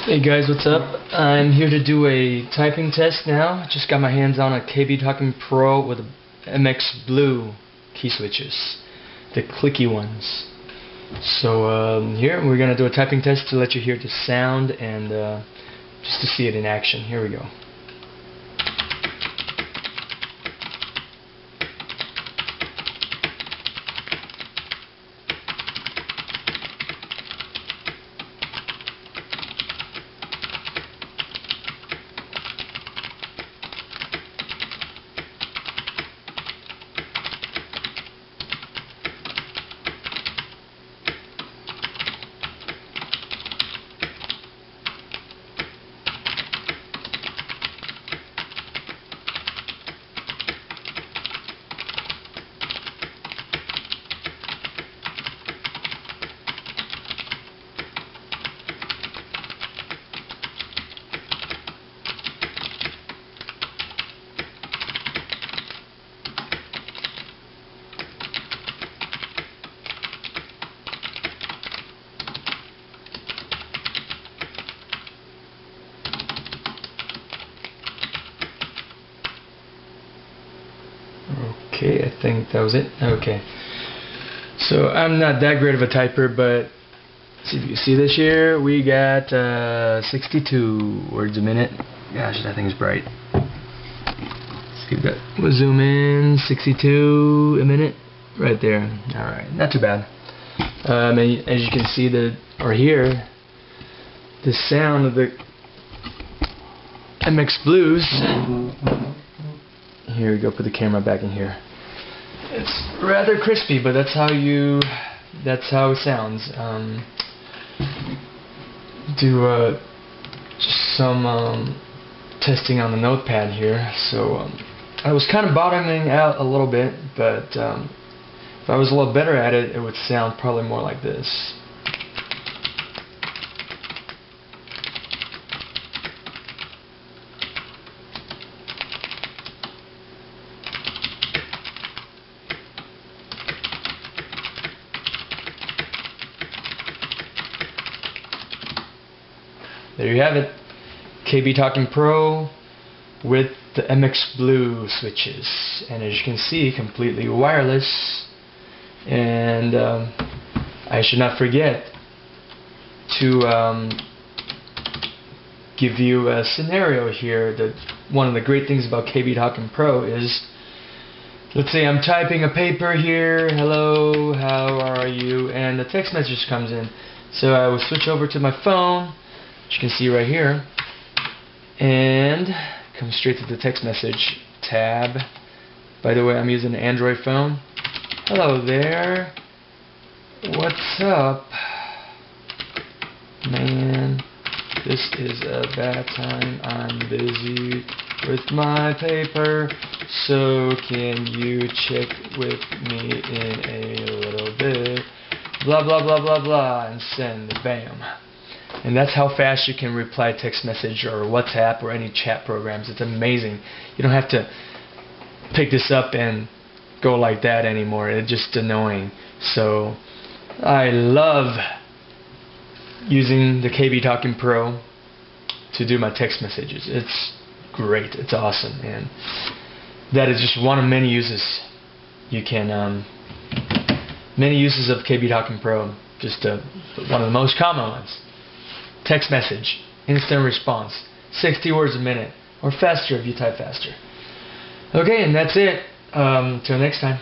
Hey guys, what's up? I'm here to do a typing test now. Just got my hands on a KBtalKing Pro with MX Blue key switches, the clicky ones. So here we're gonna do a typing test to let you hear the sound and just to see it in action. Here we go. Okay, I think that was it. Okay. So I'm not that great of a typer, but see if you see this here, we got 62 words a minute. Gosh, that thing's bright. See, we'll zoom in, 62 a minute, right there. All right, not too bad. As you can see or hear, the sound of the MX Blues. Here we go. Put the camera back in here. It's rather crispy, but that's how it sounds. Do just some testing on the notepad here. So I was kind of bottoming out a little bit, but if I was a little better at it, it would sound probably more like this. There you have it, KBtalKing Pro with the MX Blue switches, and as you can see, completely wireless. And I should not forget to give you a scenario here. That one of the great things about KBtalKing Pro is, let's say I'm typing a paper here, hello, how are you, and the text message comes in. So I will switch over to my phone, which you can see right here, and come straight to the text message tab. By the way, I'm using an Android phone. Hello there, what's up, man, this is a bad time, I'm busy with my paper, so can you check with me in a little bit, blah blah blah blah blah, and send, bam. And that's how fast you can reply text message or WhatsApp or any chat programs. It's amazing. You don't have to pick this up and go like that anymore. It's just annoying. So I love using the KBtalKing Pro to do my text messages. It's great. It's awesome. And that is just one of many uses. You can many uses of KBtalKing Pro. Just one of the most common ones. Text message, instant response, 60 words a minute, or faster if you type faster. Okay, and that's it. Till next time.